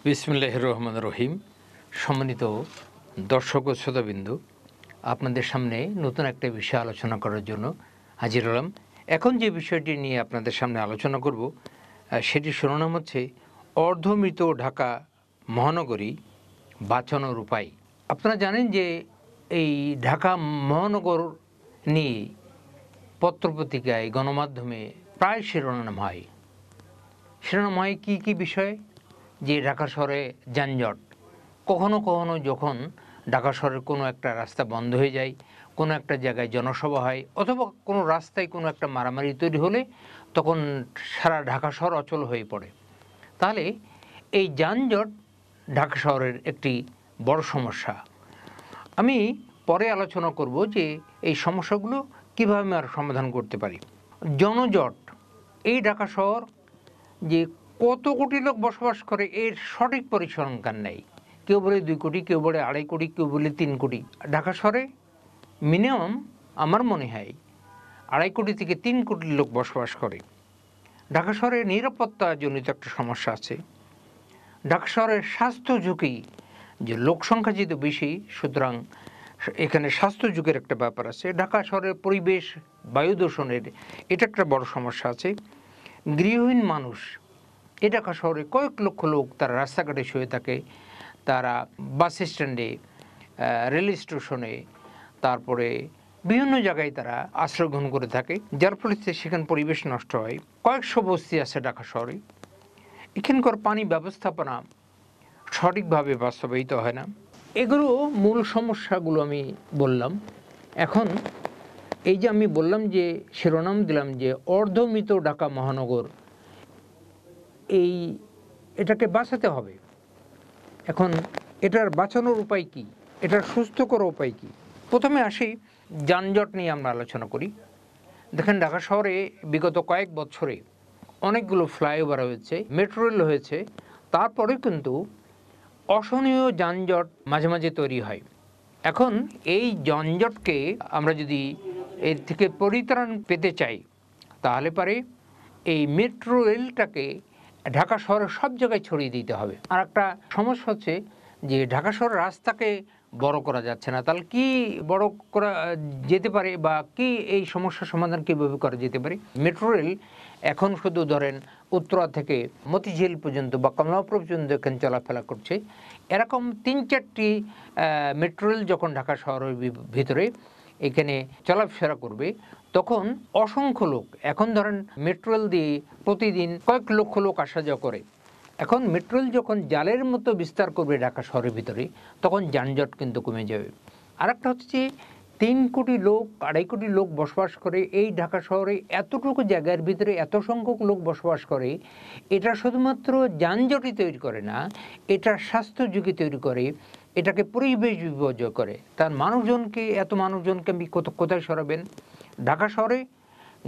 বিসমিল্লাহির রহমানির রহিম। সম্মানিত দর্শক ও শ্রোতাবৃন্দ, আপনাদের সামনে নতুন একটা বিষয় আলোচনা করার জন্য হাজির হলাম। এখন যে বিষয়টি নিয়ে আপনাদের সামনে আলোচনা করব সেটির শিরোনাম হচ্ছে অর্ধমৃত ঢাকা মহানগরী বাঁচানোর উপায়। আপনারা জানেন যে এই ঢাকা মহানগর নিয়ে পত্রপত্রিকায় গণমাধ্যমে প্রায় শিরোনাম হয় কী কী বিষয়ে, যে ঢাকা শহরে যানজট, কখনো কখনো যখন ঢাকা শহরের কোনো একটা রাস্তা বন্ধ হয়ে যায়, কোনো একটা জায়গায় জনসভা হয়, অথবা কোনো রাস্তায় কোনো একটা মারামারি তৈরি হলে তখন সারা ঢাকা শহর অচল হয়ে পড়ে। তাহলে এই যানজট ঢাকা শহরের একটি বড় সমস্যা। আমি পরে আলোচনা করব যে এই সমস্যাগুলো কীভাবে আমরা সমাধান করতে পারি। জনজট, এই ঢাকা শহর যে কত কোটি লোক বসবাস করে এর সঠিক পরিসংখ্যান নেই। কেউ বলে 2 কোটি, কেউ বলে 2.5 কোটি, কেউ বলে 3 কোটি। ঢাকা শহরে মিনিমাম আমার মনে হয় 2.5 কোটি থেকে 3 কোটি লোক বসবাস করে। ঢাকা শহরে নিরাপত্তাজনিত একটা সমস্যা আছে। ঢাকা শহরের স্বাস্থ্য ঝুঁকি, যে লোক সংখ্যা যেহেতু বেশি, সুতরাং এখানে স্বাস্থ্য ঝুঁকির একটা ব্যাপার আছে। ঢাকা শহরের পরিবেশ, বায়ু দূষণের এটা একটা বড় সমস্যা আছে। গৃহহীন মানুষ, এ ঢাকা শহরে কয়েক লক্ষ লোক তারা রাস্তাঘাটে শুয়ে থাকে, তারা বাস স্ট্যান্ডে, রেল স্টেশনে, তারপরে বিভিন্ন জায়গায় তারা আশ্রয় গ্রহণ করে থাকে, যার ফলে সেখানে পরিবেশ নষ্ট হয়। কয়েকশো বস্তি আছে ঢাকা শহরে। এখানকার পানি ব্যবস্থাপনা সঠিকভাবে বাস্তবায়িত হয় না। এগুলো মূল সমস্যাগুলো আমি বললাম। এখন এই যে আমি বললাম যে শিরোনাম দিলাম যে অর্ধমৃত ঢাকা মহানগর, এটাকে বাঁচাতে হবে। এখন এটার বাঁচানোর উপায় কি, এটার সুস্থকর উপায় কি? প্রথমে আসি যানজট নিয়ে আমরা আলোচনা করি। দেখেন, ঢাকা শহরে বিগত কয়েক বছরে অনেকগুলো ফ্লাইওভার হয়েছে, মেট্রো রেল হয়েছে, তারপরে কিন্তু অসহনীয় যানজট মাঝে মাঝে তৈরি হয়। এখন এই যানজটকে আমরা যদি এর থেকে পরিত্রাণ পেতে চাই, তাহলে পারে এই মেট্রো রেলটাকে ঢাকা শহরের সব জায়গায় ছড়িয়ে দিতে হবে। আর একটা সমস্যা হচ্ছে যে ঢাকা শহরের রাস্তাকে বড় করা যাচ্ছে না। তাহলে কি বড় করা যেতে পারে, বা কি এই সমস্যার সমাধান কীভাবে করা যেতে পারে? মেট্রো রেল এখন শুধু ধরেন উত্তরা থেকে মতিঝিল পর্যন্ত বা কমলাপুর পর্যন্ত এখানে চলাফেরা করছে। এরকম 3-4টি মেট্রো রেল যখন ঢাকা শহরের ভিতরে এখানে চলাফেরা করবে, তখন অসংখ্য লোক, এখন ধরেন মেট্রো রেল দিয়ে প্রতিদিন কয়েক লক্ষ লোক আসা যাওয়া করে। এখন মেট্রো রেল যখন জালের মতো বিস্তার করবে ঢাকা শহরের ভিতরে, তখন যানজট কিন্তু কমে যাবে। আর একটা হচ্ছে যে 3 কোটি লোক, 2.5 কোটি লোক বসবাস করে এই ঢাকা শহরে, এতটুকু জায়গার ভিতরে এত সংখ্যক লোক বসবাস করে, এটা শুধুমাত্র যানজটই তৈরি করে না, এটা স্বাস্থ্য ঝুঁকি তৈরি করে, এটাকে পরিবেশ বিপর্যয় করে। তার মানুষজনকে, এত মানুষজনকে আমি কোথায় সরাবেন? ঢাকা শহরে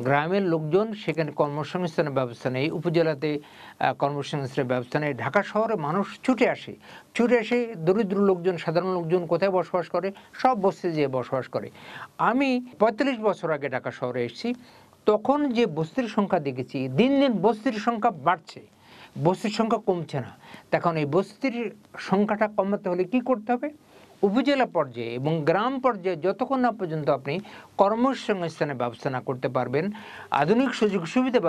গ্রামের লোকজন, সেখানে কর্মসংস্থানের ব্যবস্থা নেই, উপজেলাতে কর্মসংস্থানের ব্যবস্থা নেই। ঢাকা শহরে মানুষ ছুটে এসে দরিদ্র লোকজন, সাধারণ লোকজন কোথায় বসবাস করে? সব বস্তি যেয়ে বসবাস করে। আমি 45 বছর আগে ঢাকা শহরে এসেছি, তখন যে বস্তির সংখ্যা দেখেছি, দিন দিন বস্তির সংখ্যা বাড়ছে, বস্তির সংখ্যা কমছে না। তখন এই বস্তির সংখ্যাটা কমাতে হলে কি করতে হবে? উপজেলা পর্যায়ে এবং গ্রাম পর্যায়ে যতক্ষণ না পর্যন্ত আপনি কর্মসংস্থানের ব্যবস্থা না করতে পারবেন, আধুনিক সুযোগ সুবিধা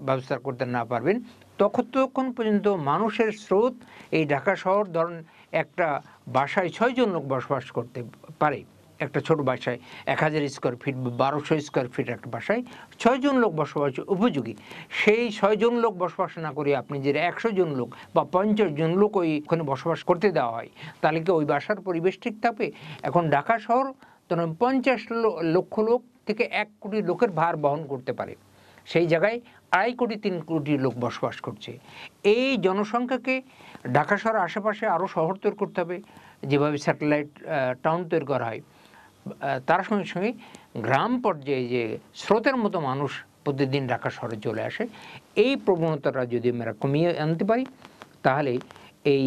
ব্যবস্থা করতে না পারবেন, ততক্ষণ পর্যন্ত মানুষের স্রোত এই ঢাকা শহর, ধরুন একটা বাসায় 6 জন লোক বসবাস করতে পারে, একটা ছোট বাসায় 1000 স্কোয়ার ফিট বা 1200 স্কোয়ার ফিট একটা বাসায় 6 জন লোক বসবাস উপযোগী। সেই 6 জন লোক বসবাস না করে আপনি যে 100 জন লোক বা 50 জন লোক ওইখানে বসবাস করতে দেওয়া হয়, তাহলে কি ওই বাসার পরিবেশ ঠিক থাকবে? এখন ঢাকা শহর ধরুন 50 লক্ষ লোক থেকে 1 কোটি লোকের ভার বহন করতে পারে, সেই জায়গায় 2.5 কোটি 3 কোটি লোক বসবাস করছে। এই জনসংখ্যাকে ঢাকা শহরের আশেপাশে আরও শহর তৈরি করতে হবে, যেভাবে স্যাটেলাইট টাউন তৈরি করা হয়। তার সঙ্গে সঙ্গে গ্রাম পর্যায়ে যে স্রোতের মতো মানুষ প্রতিদিন ঢাকা শহরে চলে আসে, এই প্রবণতাটা যদি আমরা কমিয়ে আনতে পারি, তাহলে এই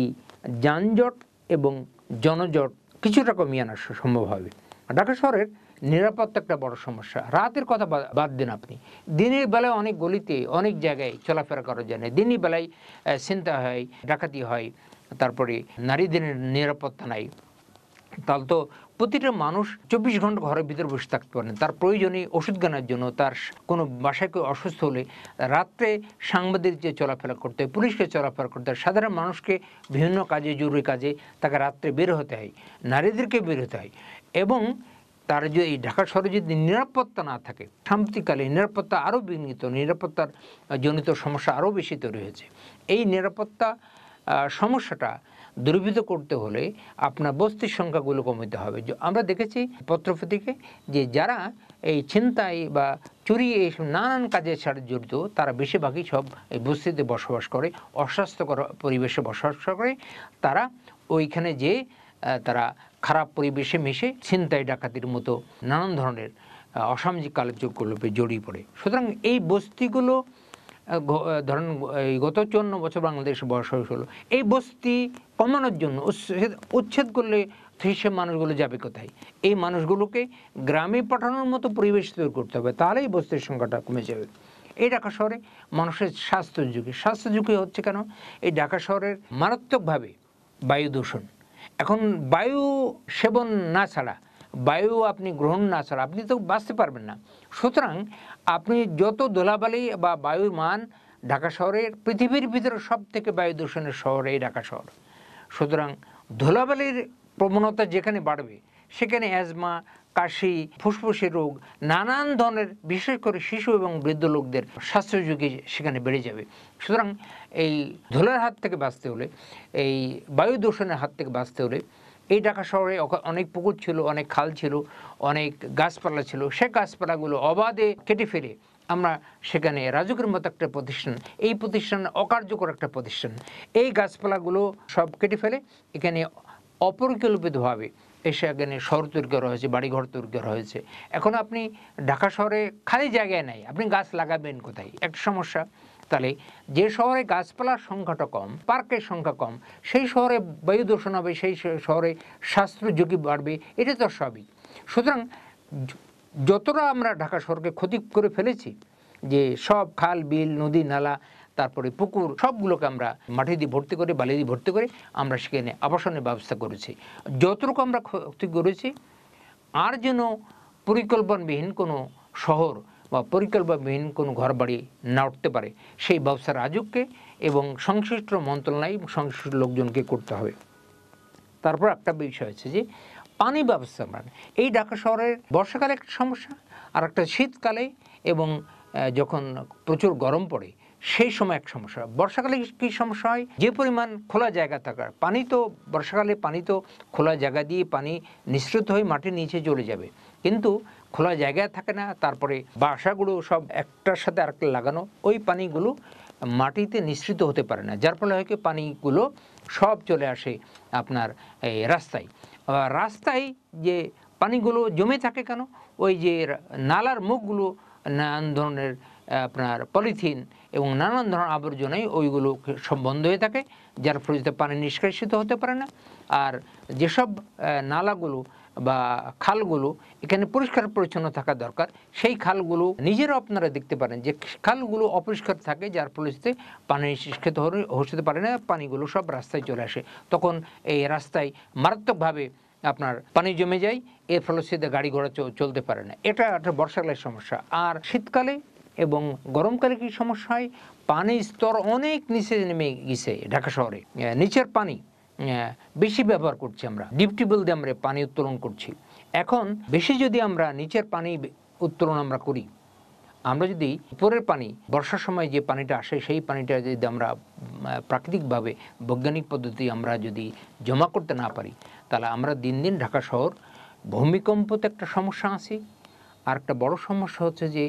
যানজট এবং জনজট কিছুটা কমিয়ে আনা সম্ভব হবে। ঢাকা শহরের নিরাপত্তা একটা বড় সমস্যা। রাতের কথা বাদ দিন, আপনি দিনের বেলায় অনেক গলিতে, অনেক জায়গায় চলাফেরা করা যায় না। দিনের বেলায় ছিনতাই হয়, ডাকাতি হয়, তারপরে নারীদের নিরাপত্তা নাই, তাহলে তো প্রতিটা মানুষ 24 ঘন্টা ঘরের ভিতরে বসে থাকতে পারেন। তার প্রয়োজনীয় ওষুধ কেনার জন্য, তার কোনো বাসায় কেউ অসুস্থ হলে রাত্রে সাংবাদিকদের চলাফেরা করতে হয়, পুলিশকে চলাফেরা করতে হয়, সাধারণ মানুষকে বিভিন্ন কাজে, জরুরি কাজে তাকে রাত্রে বের হতে হয়, নারীদেরকে বের হতে হয়। এবং তার যদি এই ঢাকা শহরে যদি নিরাপত্তা না থাকে, সাম্প্রতিককালে নিরাপত্তা আরও বিঘ্নিত, নিরাপত্তার জনিত সমস্যা আরও বেশি তৈরি হয়েছে। এই নিরাপত্তা সমস্যাটা দূরীভূত করতে হলে আপনার বস্তির সংখ্যাগুলো কমাতে হবে। আমরা দেখেছি পত্রপত্রিকায় যে যারা এই ছিনতাই বা চুরি এইসব নানান কাজের সাথে জড়িত, তারা বেশিরভাগই সব এই বস্তিতে বসবাস করে, অস্বাস্থ্যকর পরিবেশে বসবাস করে। তারা ওইখানে যে তারা খারাপ পরিবেশে মিশে ছিনতাই ডাকাতির মতো নানান ধরনের অসামাজিক কার্যকলাপে জড়িয়ে পড়ে। সুতরাং এই বস্তিগুলো ধরেন এই গত 54 বছর বাংলাদেশে বয়স হলো, এই বস্তি কমানোর জন্য উচ্ছেদ করলে সেই মানুষগুলো যাবে কোথায়? এই মানুষগুলোকে গ্রামে পাঠানোর মতো পরিবেশ তৈরি করতে হবে, তাহলেই বস্তির সংখ্যাটা কমে যাবে। এই ঢাকা শহরে মানুষের স্বাস্থ্য ঝুঁকি হচ্ছে কেন? এই ঢাকা শহরের মারাত্মকভাবে বায়ু দূষণ। এখন বায়ু সেবন না ছাড়া, বায়ু আপনি গ্রহণ না ছাড়া আপনি তো বাঁচতে পারবেন না। সুতরাং আপনি যত ধুলাবালি বা বায়ুর মান, ঢাকা শহরের পৃথিবীর ভিতরে সব থেকে বায়ু দূষণের শহর এই ঢাকা শহর। সুতরাং ধুলাবালির প্রবণতা যেখানে বাড়বে সেখানে অ্যাজমা, কাশি, ফুসফুসের রোগ, নানান ধরনের, বিশেষ করে শিশু এবং বৃদ্ধ লোকদের স্বাস্থ্য ঝুঁকি সেখানে বেড়ে যাবে। সুতরাং এই ধুলার হাত থেকে বাঁচতে হলে, এই বায়ু দূষণের হাত থেকে বাঁচতে হলে এই ঢাকা শহরে অনেক পুকুর ছিল, অনেক খাল ছিল, অনেক গাছপালা ছিল, সে গাছপালাগুলো অবাধে কেটে ফেলে আমরা সেখানে রাজুকের মতো একটা প্রতিষ্ঠান, এই প্রতিষ্ঠান অকার্যকর একটা প্রতিষ্ঠান, এই গাছপালাগুলো সব কেটে ফেলে এখানে অপরিকল্পিতভাবে এসে এখানে শহর তৈরি করা হয়েছে, বাড়িঘর তৈরি করা হয়েছে। এখন আপনি ঢাকা শহরে খালি জায়গায় নাই, আপনি গাছ লাগাবেন কোথায়? একটা সমস্যা। তাহলে যে শহরে গাছপালার সংখ্যাটা কম, পার্কের সংখ্যা কম, সেই শহরে বায়ু দূষণ হবে, সেই শহরে স্বাস্থ্য ঝুঁকি বাড়বে, এটা তো স্বাভাবিক। সুতরাং যতটা আমরা ঢাকা শহরকে ক্ষতি করে ফেলেছি, যে সব খাল, বিল, নদী, নালা, তারপরে পুকুর সবগুলোকে আমরা মাটি দিয়ে ভর্তি করে, বালি দিয়ে ভর্তি করে আমরা সেখানে আবাসনের ব্যবস্থা করেছি। যতটুকু আমরা ক্ষতি করেছি, আর যেন পরিকল্পনাবিহীন কোনো শহর বা পরিকল্পনাবিহীন কোনো ঘর বাড়ি না উঠতে পারে, সেই ব্যবস্থা রাজুককে এবং সংশ্লিষ্ট মন্ত্রণালয়, সংশ্লিষ্ট লোকজনকে করতে হবে। তারপর একটা বিষয় আছে যে পানি ব্যবস্থা। এই ঢাকা শহরের বর্ষাকালে একটা সমস্যা, আর একটা শীতকালে এবং যখন প্রচুর গরম পড়ে সেই সময় এক সমস্যা। বর্ষাকালে কী সমস্যা হয়? যে পরিমাণ খোলা জায়গা থাকার, পানি তো বর্ষাকালে পানি তো খোলা জায়গা দিয়ে পানি নিঃসৃত হয়ে মাটির নিচে চলে যাবে, কিন্তু খোলা জায়গায় থাকে না। তারপরে বাসাগুলো সব একটার সাথে আরেকটা লাগানো, ওই পানিগুলো মাটিতে নিঃসৃত হতে পারে না, যার ফলে হয় কি পানিগুলো সব চলে আসে আপনার এই রাস্তায়। রাস্তায় যে পানিগুলো জমে থাকে কেন? ওই যে নালার মুখগুলো নানান ধরনের আপনার পলিথিন এবং নানান ধরনের আবর্জনায় ওইগুলো সব বন্ধ হয়ে থাকে, যার ফলে পানি নিষ্কাশিত হতে পারে না। আর যেসব নালাগুলো বা খালগুলো এখানে পরিষ্কার পরিচ্ছন্ন থাকা দরকার, সেই খালগুলো নিজেরাও আপনারা দেখতে পারেন যে খালগুলো অপরিষ্কার থাকে, যার ফলে পানি নিষ্কাশিত হতে পারে না, পানিগুলো সব রাস্তায় চলে আসে। তখন এই রাস্তায় মারাত্মকভাবে আপনার পানি জমে যায়, এর ফলে গাড়ি ঘোড়া চলতে পারে না। এটা একটা বর্ষাকালের সমস্যা। আর শীতকালে এবং গরমকালে কি সমস্যা হয়? পানির স্তর অনেক নিচে নেমে গেছে ঢাকা শহরে, নিচের পানি বেশি ব্যবহার করছি আমরা, ডিপ টিউবওয়েল দিয়ে আমরা পানি উত্তোলন করছি। এখন বেশি যদি আমরা নিচের পানি উত্তোলন আমরা করি, আমরা যদি উপরের পানি বর্ষার সময় যে পানিটা আসে সেই পানিটা যদি আমরা প্রাকৃতিকভাবে বৈজ্ঞানিক পদ্ধতি আমরা যদি জমা করতে না পারি, তাহলে আমরা দিন দিন ঢাকা শহর ভূমিকম্পতে একটা সমস্যা আছে। আর একটা বড় সমস্যা হচ্ছে যে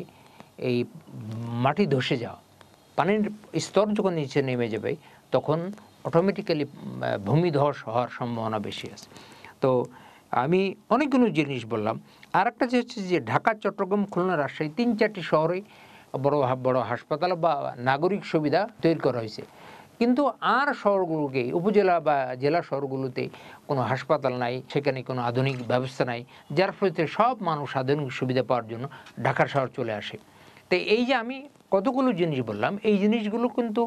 এই মাটি ধসে যাওয়া, পানির স্তর যখন নিচে নেমে যাবে তখন অটোমেটিক্যালি ভূমিধস হওয়ার সম্ভাবনা বেশি আছে। তো আমি অনেকগুলো জিনিস বললাম। আর একটা যে হচ্ছে যে ঢাকা, চট্টগ্রাম, খুলনা, রাজশাহী 3-4টি শহরে বড় বড় হাসপাতাল বা নাগরিক সুবিধা তৈরি করা হয়েছে, কিন্তু আর শহরগুলোকে, উপজেলা বা জেলা শহরগুলোতে কোনো হাসপাতাল নাই, সেখানে কোনো আধুনিক ব্যবস্থা নাই, যার ফলে সব মানুষ আধুনিক সুবিধা পাওয়ার জন্য ঢাকা শহর চলে আসে। তো এই যে আমি কতগুলো জিনিস বললাম, এই জিনিসগুলো কিন্তু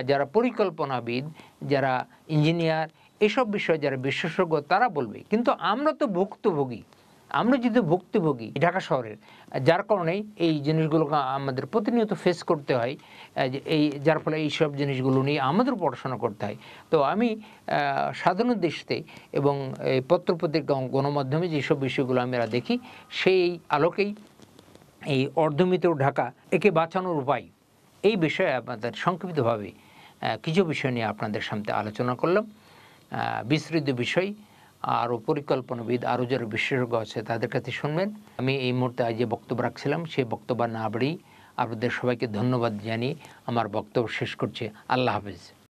যারা পরিকল্পনাবিদ, যারা ইঞ্জিনিয়ার, এসব বিষয়ে যারা বিশেষজ্ঞ তারা বলবে। কিন্তু আমরা তো ভুক্তভোগী, আমরা যদি ভুক্তভোগী ঢাকা শহরের, যার কারণে এই জিনিসগুলোকে আমাদের প্রতিনিয়ত ফেস করতে হয়, যার ফলে এইসব জিনিসগুলো নিয়ে আমাদের পড়াশোনা করতে হয়। তো আমি সাধারণ দৃষ্টিতে এবং পত্রপত্রিকা গণমাধ্যমে যেসব বিষয়গুলো আমরা দেখি সেই আলোকেই এই অর্ধমৃত ঢাকা একে বাঁচানোর উপায়, এই বিষয়ে আপনাদের সংক্ষিপ্তভাবে কিছু বিষয় নিয়ে আপনাদের সামনে আলোচনা করলাম। বিস্তৃত বিষয় আরও পরিকল্পনাবিদ, আরও যারা বিশেষজ্ঞ আছে তাদের কাছে শুনবেন। আমি এই মুহূর্তে আজ যে বক্তব্য রাখছিলাম সেই বক্তব্য না বাড়িয়ে আপনাদের সবাইকে ধন্যবাদ জানিয়ে আমার বক্তব্য শেষ করছি। আল্লাহ হাফেজ।